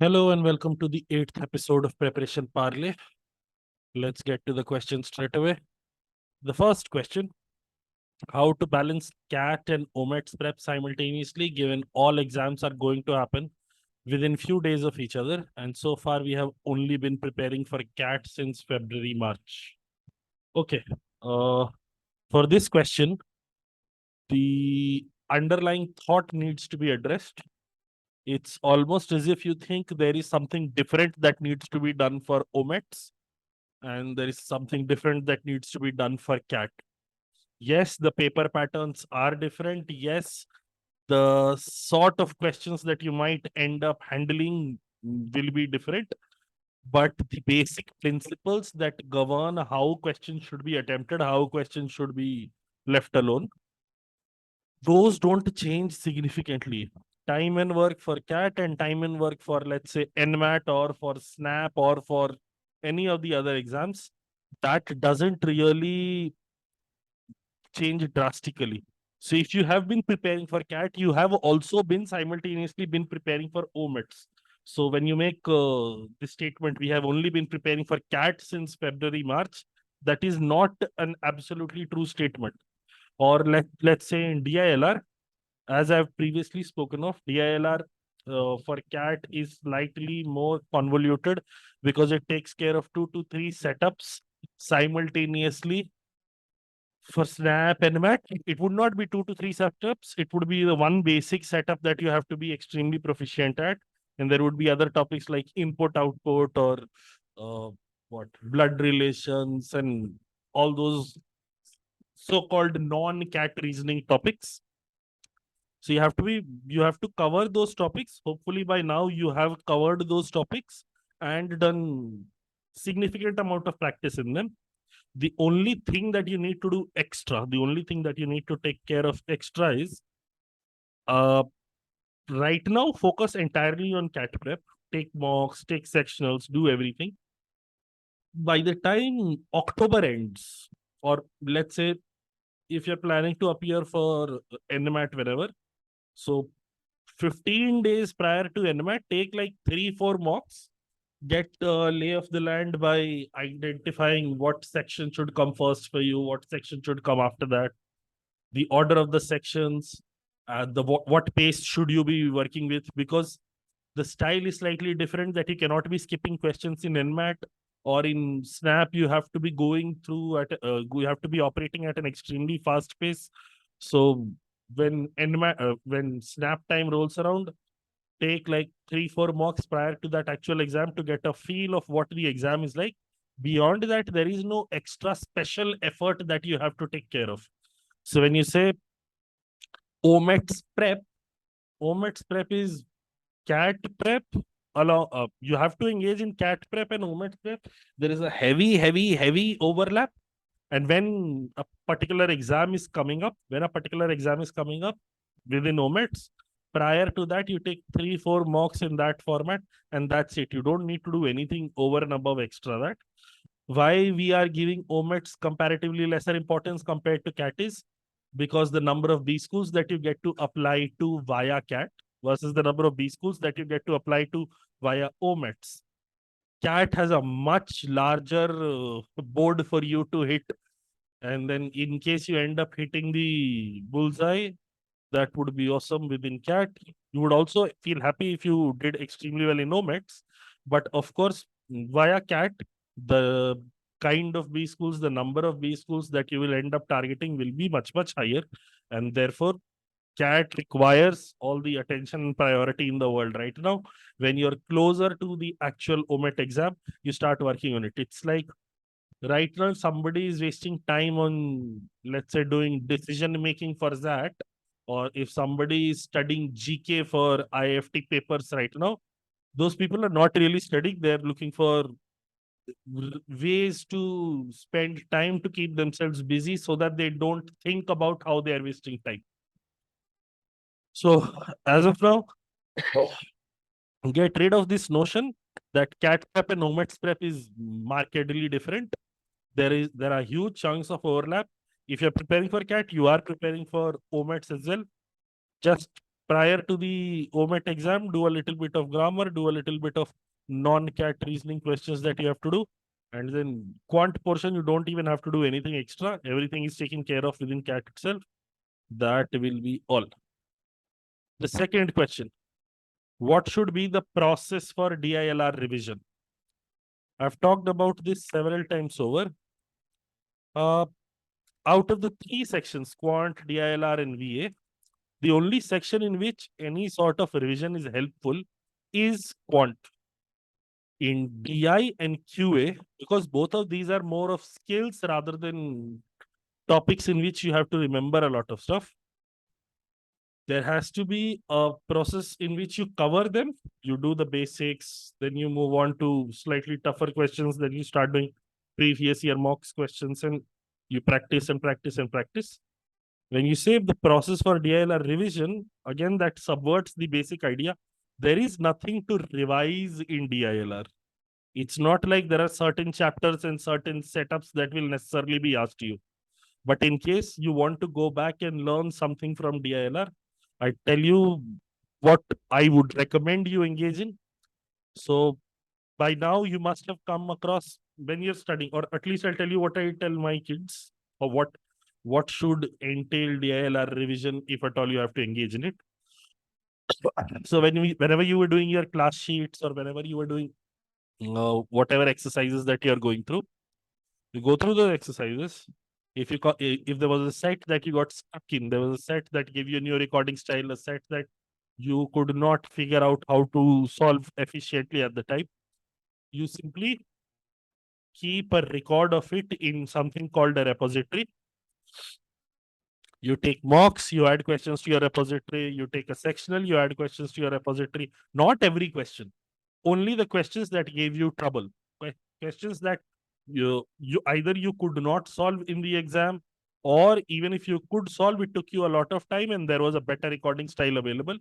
Hello and welcome to the 8th episode of Preparation Parley. Let's get to the question straight away. The first question: how to balance CAT and OMETs prep simultaneously given all exams are going to happen within few days of each other, and so far we have only been preparing for CAT since February, March. Okay. Uh, for this question, the underlying thought needs to be addressed. It's almost as if you think there is something different that needs to be done for OMETs and there is something different that needs to be done for CAT. Yes, the paper patterns are different. Yes, the sort of questions that you might end up handling will be different. But the basic principles that govern how questions should be attempted, how questions should be left alone, those don't change significantly. Time and work for CAT and time and work for, let's say, NMAT or for SNAP or for any of the other exams, that doesn't really change drastically. So if you have been preparing for CAT, you have also been simultaneously been preparing for OMETs. So when you make this statement, we have only been preparing for CAT since February, March, that is not an absolutely true statement. Or let's say in DILR, as I've previously spoken of, DILR for CAT is slightly more convoluted because it takes care of 2 to 3 setups simultaneously. For Snap and Mac, it would not be 2 to 3 setups. It would be the one basic setup that you have to be extremely proficient at. And there would be other topics like input, output, or what blood relations and all those so-called non-CAT reasoning topics. So you have to cover those topics. Hopefully by now you have covered those topics and done significant amount of practice in them. The only thing that you need to do extra, the only thing that you need to take care of extra is uh right now focus entirely on CAT prep, take mocks, take sectionals, do everything. By the time October ends, or let's say if you're planning to appear for NMAT whenever, so 15 days prior to NMAT, take like 3-4 mocks, get lay of the land by identifying what section should come first for you, what section should come after that, the order of the sections, what pace should you be working with, because the style is slightly different, that you cannot be skipping questions in NMAT or in Snap. You have to be going through you have to be operating at an extremely fast pace. So when Snap time rolls around, take like 3-4 mocks prior to that actual exam to get a feel of what the exam is like. Beyond that, there is no extra special effort that you have to take care of. So when you say OMETs prep, OMETs prep is CAT prep. You have to engage in CAT prep and OMETs prep. There is a heavy overlap. And when a particular exam is coming up, within OMETs, prior to that, you take 3-4 mocks in that format, and that's it. You don't need to do anything over and above extra that. Why we are giving OMETs comparatively lesser importance compared to CAT is because the number of B schools that you get to apply to via CAT versus the number of B schools that you get to apply to via OMETs. CAT has a much larger board for you to hit. And then in case you end up hitting the bullseye, that would be awesome within CAT. You would also feel happy if you did extremely well in OMETs. But of course, via CAT, the kind of B schools, the number of B schools that you will end up targeting will be much higher. And therefore, CAT requires all the attention and priority in the world right now. When you're closer to the actual OMET exam, you start working on it. It's like right now, if somebody is wasting time on, let's say, doing decision making for that, or if somebody is studying GK for IFT papers right now, those people are not really studying. They're looking for ways to spend time to keep themselves busy so that they don't think about how they are wasting time. So, as of now, get rid of this notion that CAT prep and OMETs prep is markedly different. There are huge chunks of overlap. If you're preparing for CAT, you are preparing for OMETs as well. Just prior to the OMET exam, do a little bit of grammar, do a little bit of non-CAT reasoning questions that you have to do. And then quant portion, you don't even have to do anything extra. Everything is taken care of within CAT itself. That will be all. The second question, what should be the process for DILR revision? I've talked about this several times over. Out of the three sections, quant, DILR, and VA, the only section in which any sort of revision is helpful is quant. In DI and QA, because both of these are more of skills rather than topics in which you have to remember a lot of stuff, there has to be a process in which you cover them. You do the basics, then you move on to slightly tougher questions, then you start doing previous year mocks questions, and you practice and practice and practice. When you say the process for DILR revision, again, that subverts the basic idea. There is nothing to revise in DILR. It's not like there are certain chapters and certain setups that will necessarily be asked to you. But in case you want to go back and learn something from DILR, I tell you what I would recommend you engage in. So by now you must have come across when you're studying, or at least I'll tell you what I tell my kids, or what should entail DILR revision if at all you have to engage in it. So whenever you were doing your class sheets, or whenever you were doing whatever exercises that you're going through, you go through the exercises. If there was a set that you got stuck in, there was a set that gave you a new recording style, a set that you could not figure out how to solve efficiently at the time, you simply keep a record of it in something called a repository. You take mocks, you add questions to your repository. You take a sectional, you add questions to your repository. Not every question, only the questions that gave you trouble. Questions that you either you could not solve in the exam, or even if you could solve, it took you a lot of time and there was a better recording style available.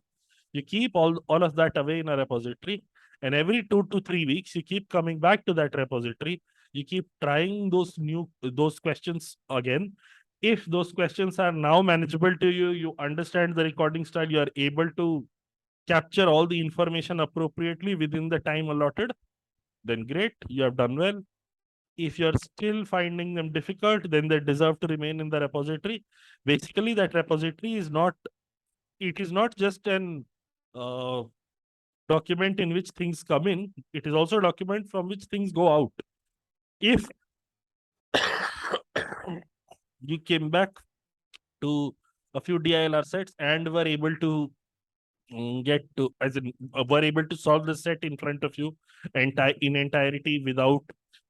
You keep all of that away in a repository, and every 2 to 3 weeks you keep coming back to that repository. You keep trying those questions again. If those questions are now manageable to you, you understand the recording style, you are able to capture all the information appropriately within the time allotted, then great, you have done well. If you're still finding them difficult, then they deserve to remain in the repository. Basically, that repository is not just an uh, document in which things come in, it is also a document from which things go out. If you came back to a few DILR sets and were able to were able to solve the set in front of you in entirety without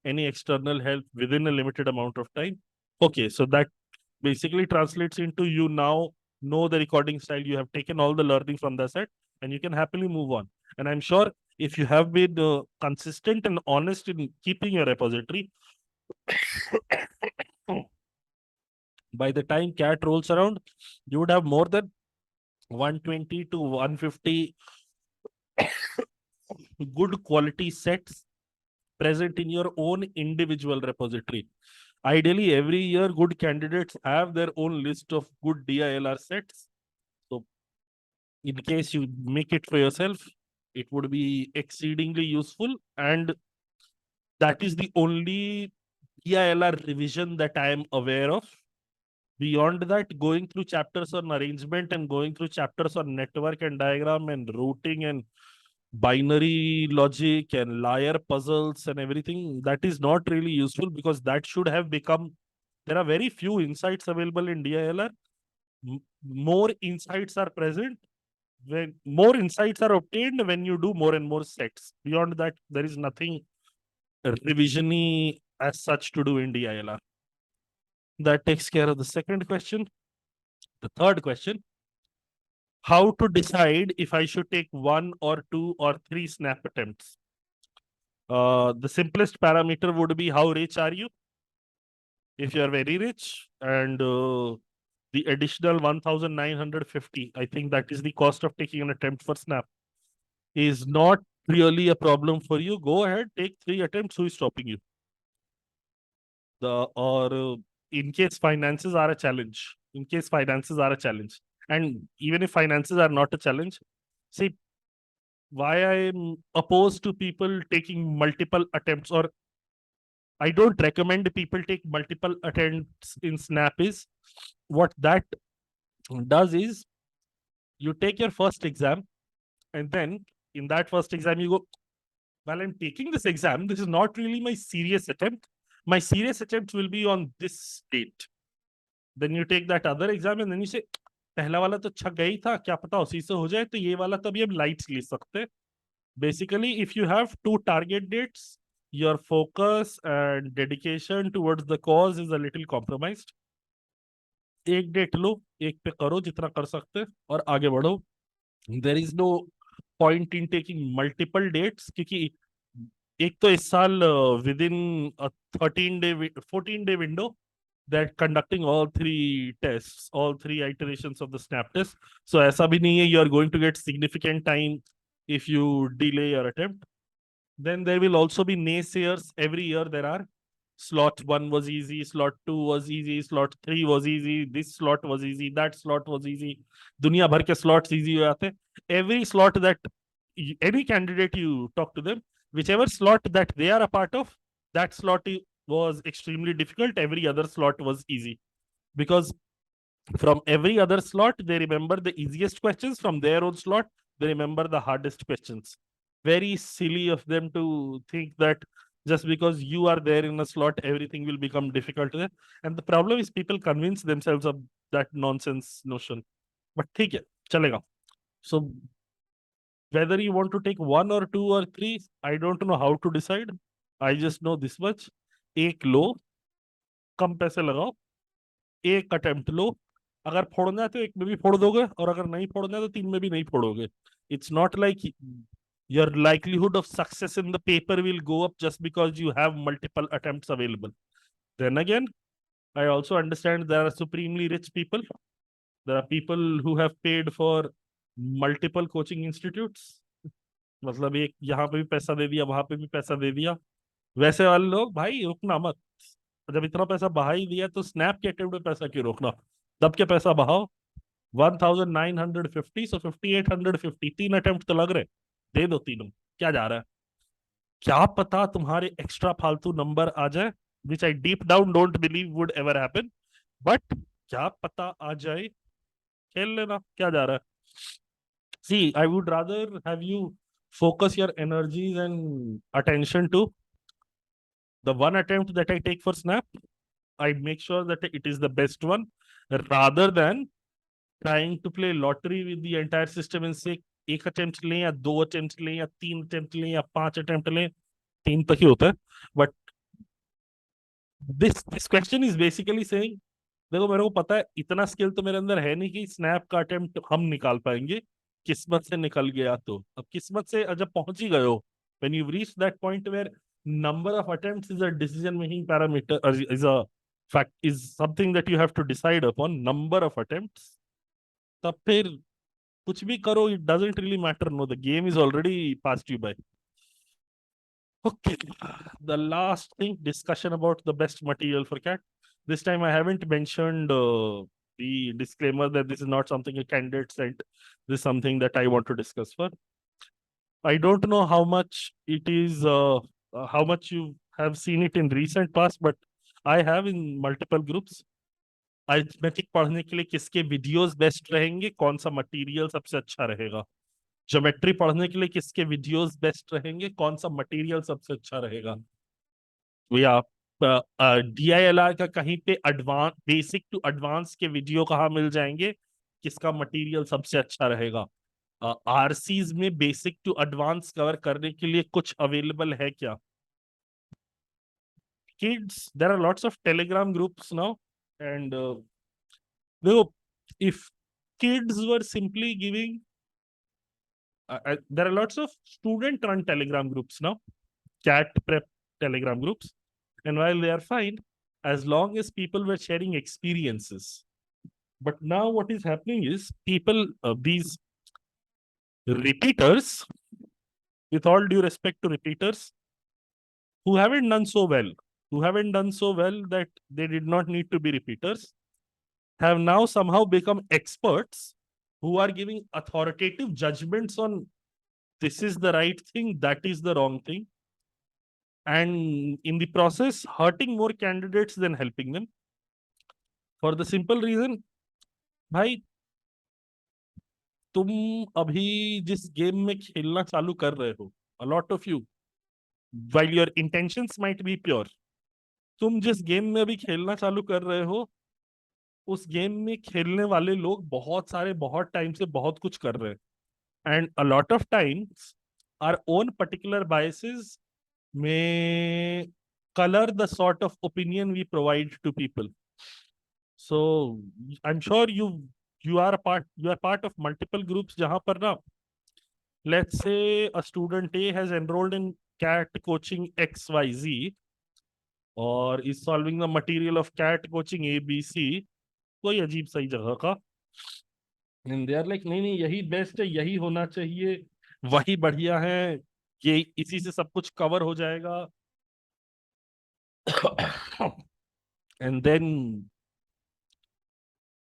any external help within a limited amount of time. Okay, so that basically translates into you now know the recording style, you have taken all the learning from the set, and you can happily move on. And I'm sure if you have been consistent and honest in keeping your repository, by the time CAT rolls around, you would have more than 120 to 150 good quality sets present in your own individual repository. Ideally, every year, good candidates have their own list of good DILR sets. So, in case you make it for yourself, it would be exceedingly useful. And that is the only DILR revision that I am aware of. Beyond that, going through chapters on arrangement and going through chapters on network and diagram and routing and binary logic and liar puzzles and everything, that is not really useful, because that should have become, there are very few insights available in DILR. More insights are present when more insights are obtained when you do more and more sets. Beyond that, there is nothing revisiony as such to do in DILR. That takes care of the second question. The third question, how to decide if I should take 1 or 2 or 3 snap attempts? The simplest parameter would be how rich are you? If you are very rich, and the additional 1,950, I think that is the cost of taking an attempt for snap, is not really a problem for you. Go ahead, take 3 attempts. Who is stopping you? In case finances are a challenge, And even if finances are not a challenge, see, why I'm opposed to people taking multiple attempts, or I don't recommend people take multiple attempts in Snap, is what that does is you take your first exam, and then in that first exam you go, well, I'm taking this exam, this is not really my serious attempt. My serious attempt will be on this date. Then you take that other exam and then you say, पहला वाला तो छक गई था, क्या पता उसी से हो जाए, तो ये वाला तो अभी हम लाइट्स ले सकते हैं. Basically, if you have two target dates, your focus and dedication towards the cause is a little compromised. एक डेट लो, एक पे करो जितना कर सकते और आगे बढ़ो. There is no point in taking multiple dates, क्योंकि एक तो इस साल within a 14-day window that conducting all three tests, all three iterations of the snap test. So ऐसा भी नहीं है you are going to get significant time if you delay your attempt. Then there will also be naysayers. Every year there are slot 1 was easy, slot 2 was easy, slot 3 was easy, this slot was easy, that slot was easy. दुनिया भर के slots easy हो जाते. Every slot that any candidate you talk to them, whichever slot that they are a part of, that slot was extremely difficult. Every other slot was easy, because from every other slot they remember the easiest questions. From their own slot they remember the hardest questions. Very silly of them to think that just because you are there in a slot everything will become difficult there. And the problem is people convince themselves of that nonsense notion. But ठीक है, चलेगा. So whether you want to take 1 or 2 or 3, I don't know how to decide. I just know this much. एक लो, कम पैसे लगाओ, एक attempt लो. अगर फोड़ना है तो एक में भी फोड़ दोगे, और अगर नहीं फोड़ना है तो 3 में भी नहीं फोड़ोगे. It's not like your likelihood of success in the paper will go up just because you have multiple attempts available. Then again, I also understand there are supremely rich people. There are people who have paid for multiple coaching institutes. मतलब एक यहाँ पे भी पैसा दे दिया, वहां पे भी पैसा दे दिया. वैसे वाले लोग भाई रुकना मत. जब इतना पैसा बहा ही दिया तो स्नैप के अटेम्प्ट में पैसा क्यों रोकना. दब के पैसा बहाओ. 1950, सो 5850, 3 अटेम्प्ट तो लग रहे, दे दो तीनों. क्या जा रहा है. क्या पता तुम्हारे एक्स्ट्रा फालतू नंबर आ जाए, which I deep down don't believe would ever happen, but क्या पता आ जाए. खेल लेना, क्या जा रहा है. See, I would rather have you focus your energies and attention to the one attempt that I take for snap. I make sure that it is the best one, rather than trying to play lottery with the entire system and say एक attempt लें या 2 attempt लें या 3 attempt लें या 5 attempt लें. 3 तक ही होता है. But this question is basically saying, देखो मेरे को पता है इतना स्किल तो मेरे अंदर है नहीं कि स्नैप का अटेम्प्ट हम निकाल पाएंगे. किस्मत से निकल गया तो अब किस्मत से जब पहुंच ही गए हो, when you reach that point where number of attempts is a decision making parameter, is a fact, is something that you have to decide upon, number of attempts. तब फिर कुछ भी करो, it doesn't really matter. No, the game is already passed you by. Okay, the last thing, discussion about the best material for cat. This time I haven't mentioned the disclaimer that this is not something a candidate sent. This is something that I want to discuss for. I don't know how much it is, how much you have seen it in recent past, but I have in multiple groups. Arithmetic पढ़ने के लिए किसके videos best रहेंगे, कौन सा material सबसे अच्छा रहेगा. ज्योमेट्री पढ़ने के लिए किसके वीडियोस बेस्ट रहेंगे, कौन सा मटेरियल सबसे अच्छा रहेगा. या DILR का कहीं पे एडवांस, बेसिक टू एडवांस के वीडियो कहाँ मिल जाएंगे, किसका मटेरियल सबसे अच्छा रहेगा. RCs में बेसिक टू एडवांस कवर करने के लिए कुछ अवेलेबल है क्या. Kids, there are lots of Telegram groups now, and if kids were simply giving, there are lots of student-run Telegram groups now, cat prep Telegram groups, and while they are fine, as long as people were sharing experiences. But now what is happening is people, these repeaters, with all due respect to repeaters, who haven't done so well, that they did not need to be repeaters, have now somehow become experts who are giving authoritative judgments on this is the right thing, that is the wrong thing, and in the process hurting more candidates than helping them, for the simple reason, भाई तुम अभी जिस game में खेलना चालू कर रहे हो, a lot of you, while your intentions might be pure, तुम जिस गेम में अभी खेलना चालू कर रहे हो, उस गेम में खेलने वाले लोग बहुत सारे बहुत टाइम से बहुत कुछ कर रहे हैं, and a lot of times our own particular biases में color the sort of opinion we provide to people. So I'm sure you are part of multiple groups जहां पर ना, let's say a student A has enrolled in cat coaching XYZ और is solving the material of cat coaching ABC, कोई अजीब सही जगह का, and they are like नहीं नहीं यही बेस्ट है, यही होना चाहिए, वही बढ़िया है, ये इसी से सब कुछ कवर हो जाएगा, and then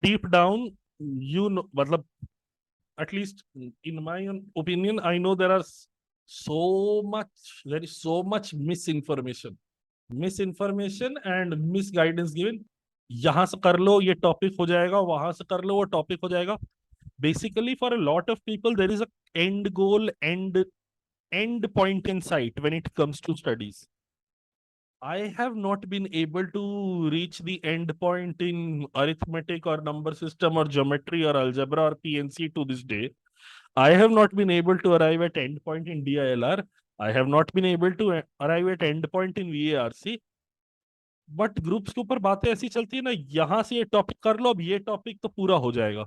deep down you know, मतलब at least in my own opinion, I know there is so much misinformation and misguidance given. यहाँ से कर लो ये टॉपिक हो जाएगा, वहां से कर लो वो टॉपिक हो जाएगा. Basically, for a lot of people, there is a end goal, end point in sight when it comes to studies. I have not been able to reach the end point in arithmetic or number system or geometry or algebra or PNC to this day. I have not been able to arrive at end point in DILR. I have not been able to arrive at end point in VARC. But groups के ऊपर बातें ऐसी चलती है ना, यहां से ये टॉपिक कर लो, अब ये टॉपिक तो पूरा हो जाएगा,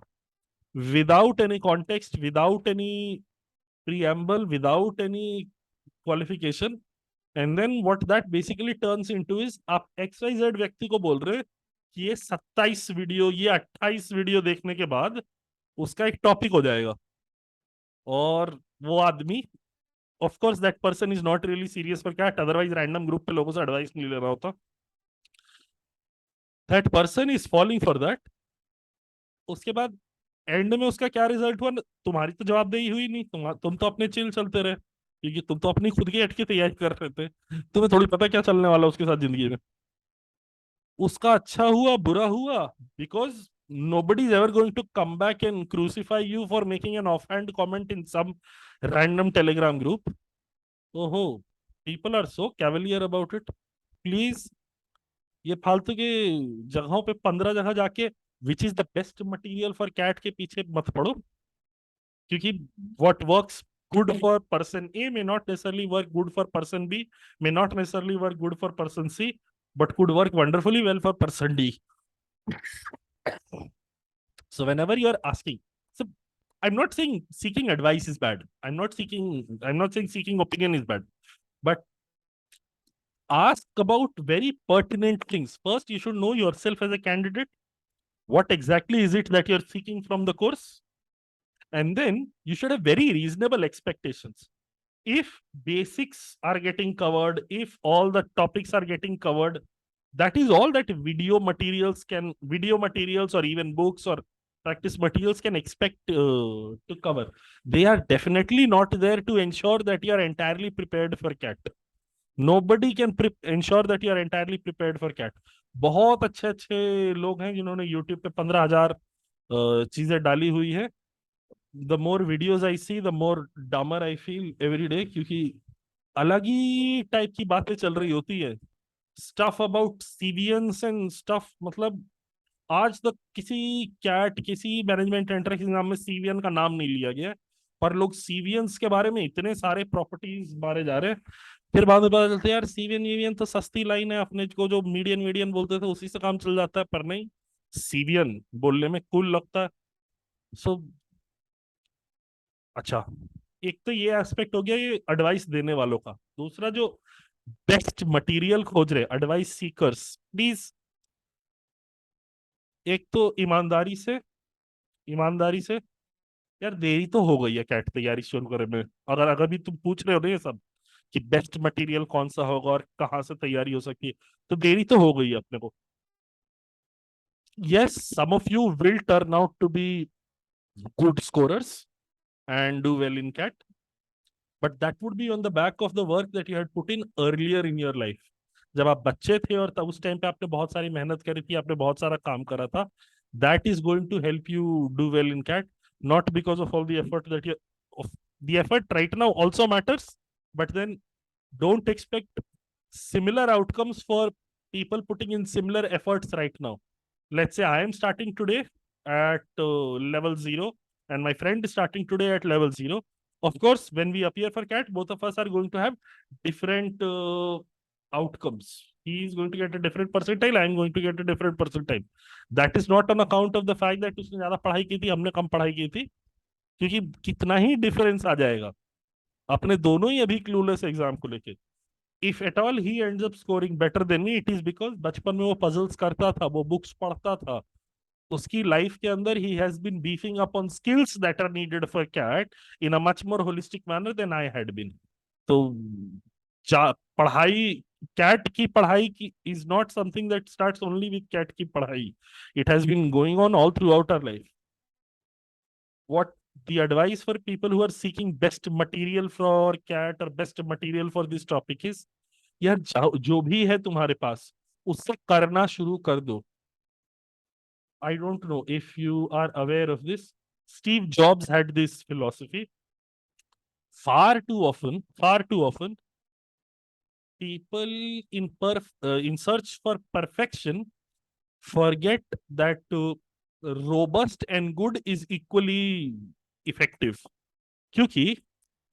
without any context, without any preamble, without any qualification. And then what that basically turns into is, आप XYZ व्यक्ति को बोल रहे हैं कि ये 27 वीडियो, ये 28 वीडियो देखने के बाद उसका एक टॉपिक हो जाएगा, और वो आदमी, of course that person is not really serious for CAT, otherwise random group पे लोगों से एडवाइस नहीं ले रहा होता. That person is following for that. उसके बाद एंड में उसका क्या रिजल्ट हुआ, तुम्हारी तो जवाबदेही हुई नहीं, तुम तो अपने चिल चलते रहे, क्योंकि तुम तो अपनी खुद की अटकी तैयारी कर रहे थे, तुम्हें थोड़ी पता क्या चलने वाला उसके साथ जिंदगी में. उसका अच्छा हुआ बुरा हुआ, because nobody is ever going to come back and crucify you for making an offhand comment in some random telegram group. ओहो, people are so cavalier about it. Please ये फालतू के जगहों पे 15 जगह जाके which is the best material for CAT के पीछे मत पड़ो, क्योंकि what works good for person A may not necessarily work good for person B, may not necessarily work good for person C, but could work wonderfully well for person D. So whenever you are asking, so I'm not saying seeking advice is bad. I'm not saying seeking opinion is bad, but ask about very pertinent things. First, you should know yourself as a candidate. What exactly is it that you're seeking from the course? And then you should have very reasonable expectations. If basics are getting covered, if all the topics are getting covered, that is all that video materials or even books or practice materials can expect to cover. They are definitely not there to ensure that you are entirely prepared for CAT. Nobody can ensure that you are entirely prepared for CAT. बहुत अच्छे अच्छे लोग हैं जिन्होंने YouTube पे 15,000 चीजें डाली हुई है. The more videos I see, the more dumber I feel every day, क्योंकि अलग ही टाइप की बातें चल रही होती है. Stuff about CVNs and stuff, मतलब आज तक किसी मैनेजमेंट एंट्रेंस एग्जाम में CVN का नाम नहीं लिया गया है, पर लोग CVNs के बारे में इतने सारे प्रॉपर्टीज मारे जा रहे हैं. फिर बाद में पता चलता है यार CVN तो सस्ती लाइन है, अपने को जो मीडियन बोलते थे उसी से काम चल जाता है, पर नहीं, CVN बोलने में कूल लगता है. सो अच्छा, एक तो ये एस्पेक्ट हो गया ये एडवाइस देने वालों का. दूसरा, जो बेस्ट मटेरियल खोज रहे एडवाइस सीकर्स, प्लीज एक तो ईमानदारी से यार, देरी तो हो गई है कैट तैयारी शुरू करने में. अगर अगर भी तुम पूछ रहे हो ना ये सब कि बेस्ट मटेरियल कौन सा होगा और कहाँ से तैयारी हो सकती है, तो देरी तो हो गई है अपने को. yes, some of you will turn out to be good scorers and do well in cat. But that would be on the back of the work that you had put in earlier in your life. जब आप बच्चे थे और तब उस time पे आपने बहुत सारी मेहनत करी थी, आपने बहुत सारा काम करा था, that is going to help you do well in cat, not because of all the effort that you of the effort right now also matters, but then don't expect similar outcomes for people putting in similar efforts right now. Let's say I am starting today at level 0 and my friend is starting today at level 0. Of course, when we appear for cat, both of us are going to have different outcomes. He is going to get a different percentile, I am going to get a different percentile. That is not on account of the fact that उसने ज्यादा पढ़ाई की थी, हमने कम पढ़ाई की थी, क्योंकि कितना ही डिफरेंस आ जाएगा, अपने दोनों ही अभी क्लूलेस एग्जाम को लेके. If at all he ends up scoring better than me, it is because बचपन में वो पजल्स करता था, वो बुक्स पढ़ता था, उसकी लाइफ के अंदर ही has been beefing up on skills that are needed for CAT in a much more holistic manner than I had been. तो पढ़ाई, कैट की पढ़ाई की is not something that starts only with CAT की पढ़ाई. It has been going on all throughout our life. What the advice for people who are seeking best material for cat or best material for this topic is, यार जो भी है तुम्हारे पास उससे करना शुरू कर दो. I don't know if you are aware of this. Steve Jobs had this philosophy. Far too often, people in search for perfection forget that robust and good is equally effective. क्योंकि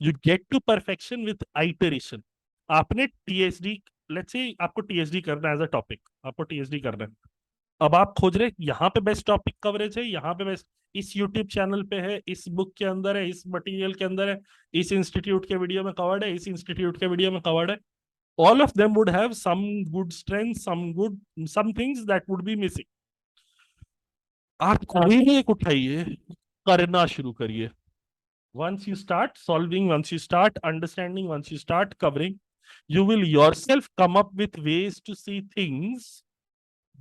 you get to perfection with iteration. आपने THD, let's say आपको THD करना है as a topic, आपको THD करना है. अब आप खोज रहे यहाँ पे बेस्ट टॉपिक कवरेज है, यहाँ पे बेस्ट इस यूट्यूब चैनल पे है, इस बुक के अंदर है, इस मटेरियल के अंदर है, इस इंस्टीट्यूट के वीडियो में कवर्ड है, इस इंस्टीट्यूट के वीडियो में कवर्ड है. All of them would have some good strength, some things that would be missing. आप कोई भी एक उठाइए, करना शुरू करिए. Once you start solving, once you start understanding, once you start covering, you will yourself come up with ways to see things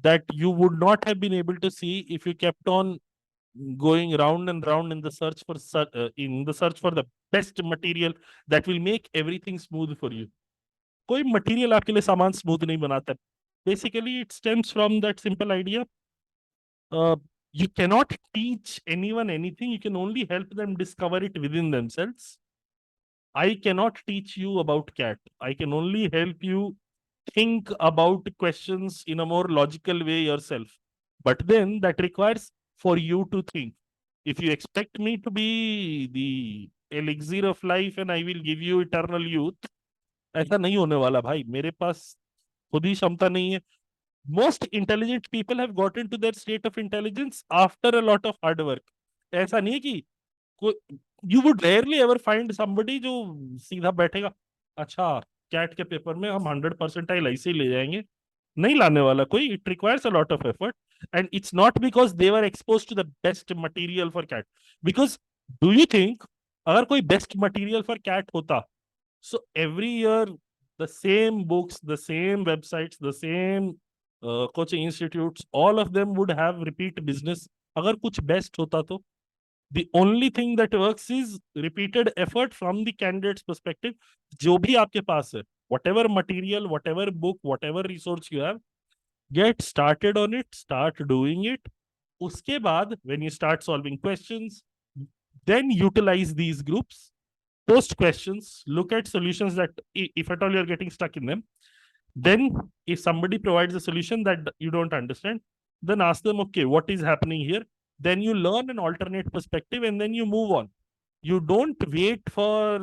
that you would not have been able to see if you kept on going round and round in the search for the best material that will make everything smooth for you. कोई material आपके लिए सामान smooth नहीं बनाता. Basically, it stems from that simple idea. You cannot teach anyone anything. You can only help them discover it within themselves. I cannot teach you about cat. I can only help you think about questions in a more logical way yourself. But then that requires for you to think. If you expect me to be the elixir of life and I will give you eternal youth, ऐसा नहीं होने वाला भाई. मेरे पास खुद ही क्षमता नहीं है. Most intelligent people have gotten to their state of intelligence after a lot of hard work. ऐसा नहीं है कि you would rarely ever find somebody जो सीधा बैठेगा, अच्छा कैट के पेपर में हम 100% ऐसे ही ले जाएंगे. नहीं लाने वाला कोई. It requires a lot of effort and it's not because they were expose to the best material for CAT. Because do you think अगर कोई बेस्ट मटेरियल फॉर कैट होता, so every year the same books, the same websites, the same coaching institutes, all of them would have repeat business. अगर कुछ best होता तो the only thing that works is repeated effort from the candidate's perspective. जो भी आपके पास है, whatever material, whatever book, whatever resource you have, get started on it, start doing it. उसके बाद when you start solving questions, then utilize these groups, post questions, look at solutions that if at all you're getting stuck in them, then if somebody provides a solution that you don't understand, then ask them, okay, what is happening here? Then you learn an alternate perspective and then you move on. You don't wait for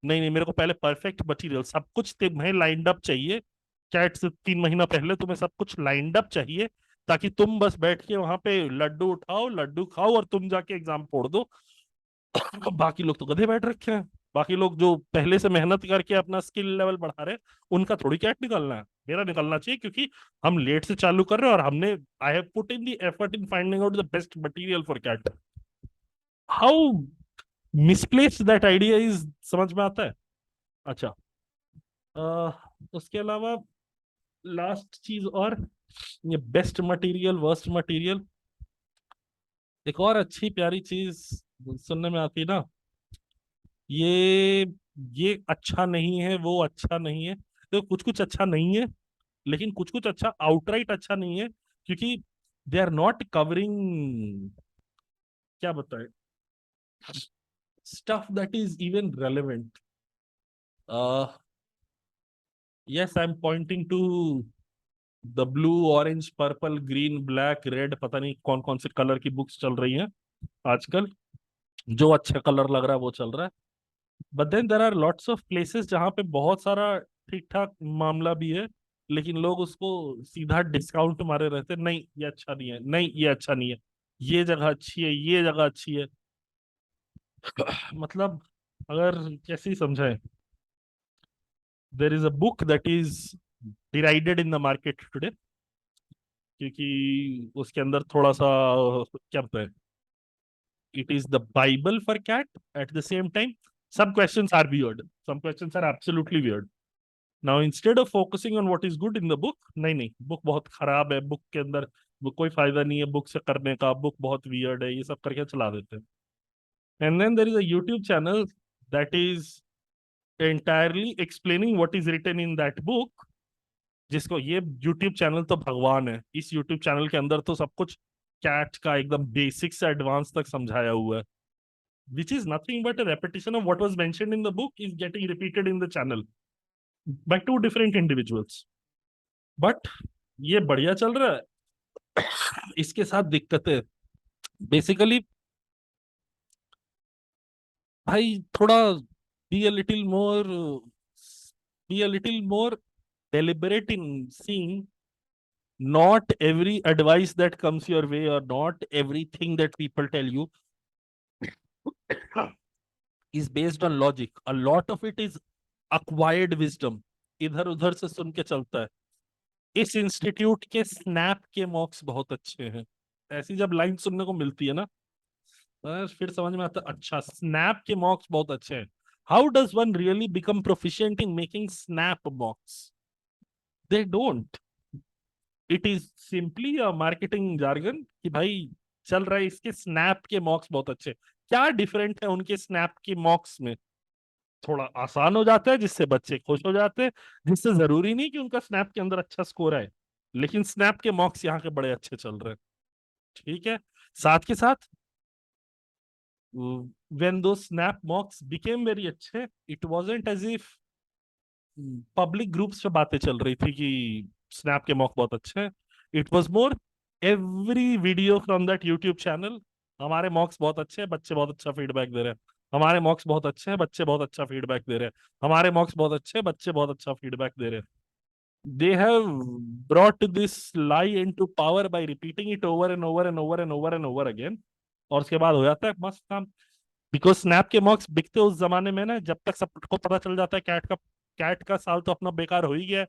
नहीं नहीं मेरे को पहले perfect material सब कुछ तुम्हें lined up चाहिए. Chat से 3 महीना पहले तुम्हें सब कुछ लाइंड अप चाहिए ताकि तुम बस बैठ के वहां पे लड्डू उठाओ, लड्डू खाओ और तुम जाके एग्जाम फोड़ दो. बाकी लोग तो गधे बैठ रखे हैं. बाकी लोग जो पहले से मेहनत करके अपना स्किल लेवल बढ़ा रहे हैं, उनका थोड़ी कैट निकलना है. मेरा निकलना चाहिए क्योंकि हम लेट से चालू कर रहे हैं और हमने I have put in the effort in finding out the best material for CAT. How misplaced that idea is, समझ में आता है. अच्छा, उसके अलावा लास्ट चीज और, ये बेस्ट मटेरियल वर्स्ट मटेरियल, एक और अच्छी प्यारी चीज सुनने में आती है ना, ये ये अच्छा नहीं है, वो अच्छा नहीं है। तो कुछ कुछ अच्छा नहीं है, लेकिन कुछ कुछ अच्छा आउटराइट अच्छा नहीं है, क्योंकि दे आर नॉट कवरिंग, क्या बताए, stuff that is even relevant. Yes, I am pointing to the blue, orange, purple, green, black, red, पता नहीं कौन कौन से कलर की बुक्स चल रही हैं आजकल। जो अच्छा कलर लग रहा है वो चल रहा है। But then there are lots of places जहाँ पे बहुत सारा ठीक ठाक मामला भी है, लेकिन लोग उसको सीधा डिस्काउंट मारे रहते हैं, नहीं ये अच्छा नहीं है, नहीं ये अच्छा नहीं है, ये जगह अच्छी है, ये जगह अच्छी है। मतलब अगर कैसे ही समझाएं, there is a book that is derided in the market today, क्योंकि उसके अंदर थोड़ा सा क्या बताए, it is the bible for CAT. At the same time some questions are weird, some questions are absolutely weird. Now instead of focusing on what is good in the book, नहीं नहीं book बहुत खराब है, book के अंदर book कोई फायदा नहीं है बुक से करने का, बुक बहुत वियर्ड है, ये सब करके चला देते हैं। And then there is a YouTube channel that is entirely explaining what is written in that book, जिसको ये यूट्यूब चैनल तो भगवान है, इस यूट्यूब चैनल के अंदर तो सब कुछ कैट का एकदम बेसिक से एडवांस तक समझाया हुआ है, which is nothing but a repetition of what was mentioned in the book is getting repeated in the channel by two different individuals. But ये बढ़िया चल रहा है, इसके साथ दिक्कतें बेसिकली, भाई थोड़ा be a little more be a little more deliberate in seeing not every advice that comes your way or not everything that people tell you is based on logic. A lot of it is acquired wisdom, इधर उधर से सुन के चलता है। इस institute के snap के मॉक्स बहुत अच्छे हैं, ऐसी जब लाइन सुनने को मिलती है ना, फिर समझ में आता है, अच्छा स्नैप के मॉक्स बहुत अच्छे हैं। How does one really become proficient in making snap मॉक्स? They don't. It is simply a marketing jargon कि भाई चल रहा है, इसके स्नैप के मॉक्स बहुत अच्छे। क्या डिफरेंट है उनके स्नैप के मॉक्स में? थोड़ा आसान हो जाता है जिससे बच्चे खुश हो जाते हैं, जिससे जरूरी नहीं कि उनका स्नैप के अंदर अच्छा स्कोर आए, लेकिन स्नैप के मॉक्स यहाँ के बड़े अच्छे चल रहे हैं। ठीक है, साथ के साथ when those snap mocks became very अच्छे, it wasn't as if public groups पे बातें चल रही थी कि स्नैप के मॉक बहुत अच्छे हैं। It was more every video from that YouTube channel, हमारे मॉक्स बहुत अच्छे हैं, बच्चे बहुत अच्छा फीडबैक दे रहे हैं, हमारे मॉक्स बहुत अच्छे हैं, बच्चे बहुत अच्छा फीडबैक दे रहे हैं, हमारे मॉक्स बहुत अच्छे हैं, बच्चे बहुत अच्छा फीडबैक दे रहे हैं। They have brought this lie into power by repeating it over and over and over and over and over again, और उसके बाद हो जाता है मस्त काम। बिकॉज स्नैप के मॉक्स बिकते उस जमाने में ना, जब तक सबको पता चल जाता है कैट का साल तो अपना बेकार हो ही गया है,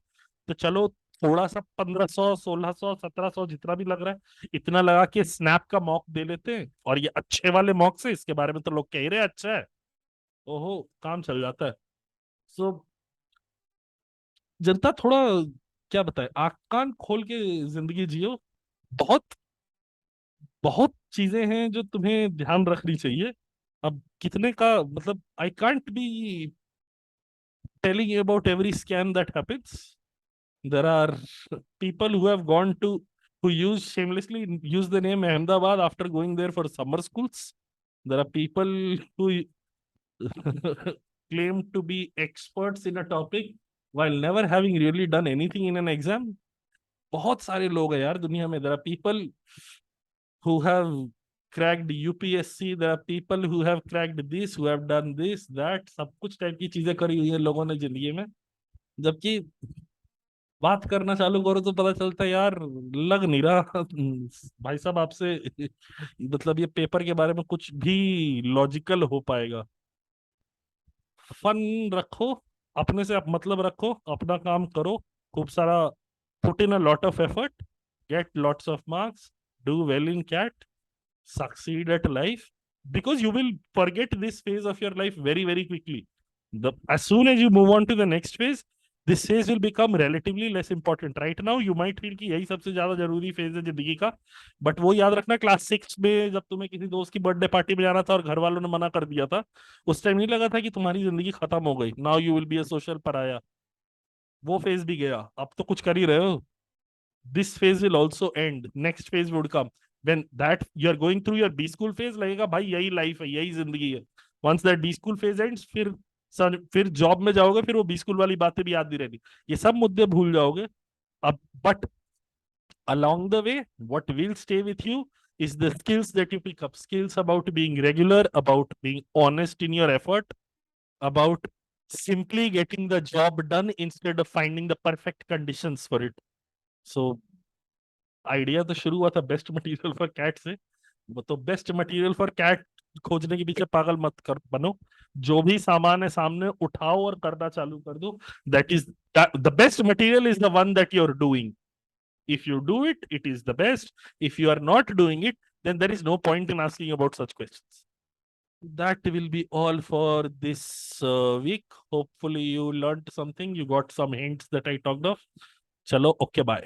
तो चलो थोड़ा सा 1500 1600 1700 जितना भी लग रहा है इतना लगा के स्नैप का मॉक दे लेते हैं, और ये अच्छे वाले मॉक से इसके बारे में तो लोग कह ही रहे हैं अच्छा है, ओहो काम चल जाता है। सो जनता थोड़ा क्या बताए, आंख कान खोल के जिंदगी जियो। बहुत बहुत चीजें हैं जो तुम्हें ध्यान रखनी चाहिए। अब कितने का मतलब, I can't be telling you about every scam that happens. There are people who have gone to who use shamelessly use the name Ahmedabad after going there for summer schools. There are people who claim to be experts in a topic while never having really done anything in an exam. बहुत सारे लोग हैं यार दुनिया में। There are people who have cracked UPSC, there are people who have cracked this, who have done this, that, सब कुछ type की चीजें करी हुई है लोगों ने जिंदगी में, जबकि बात करना चालू करो तो पता चलता है यार लग नहीं रहा भाई साहब आपसे मतलब ये पेपर के बारे में कुछ भी लॉजिकल हो पाएगा। फन रखो, अपने से आप मतलब रखो, अपना काम करो, खूब सारा put in a lot of effort, get lots of marks, do well in CAT, succeed at life, because you will forget this phase of your life very very quickly. As soon as you move on to the next phase, This phase will become relatively less important. Right now, you might feel कि यही सबसे ज्यादा जरूरी phase है जिंदगी का, but वो याद रखना क्लास 6 में जब तुम्हें किसी दोस्त की बर्थडे पार्टी में जाना था और घर वालों ने मना कर दिया था, उस टाइम नहीं लगा था कि तुम्हारी जिंदगी खत्म हो गई, now you will be a social पराया। वो फेज भी गया, अब तो कुछ कर ही रहे हो। This phase will also end. Next phase would come when that you're going through your B school phase, लगेगा भाई यही लाइफ है, यही जिंदगी है। Once that B school phase ends, फिर जॉब में जाओगे, फिर वो B school वाली बातें भी याद नहीं रहनी, ये सब मुद्दे भूल जाओगे। अब but along the way, what will stay with you is the skills that you pick up. Skills about being regular, about being honest in your effort, about simply getting the job done instead of finding the perfect conditions for it. So idea तो शुरू हुआ था best material for cat से, वो तो best material for cat खोजने के पीछे पागल मत कर बनो। जो भी सामान है सामने उठाओ और करना चालू कर दो। That is the best material is the one that you are doing. If you do it, it is the best. If you are not doing it, then there is no point in asking about such questions. That will be all for this week. Hopefully you learned something, you got some hints that I talked of. Chalo, okay, bye.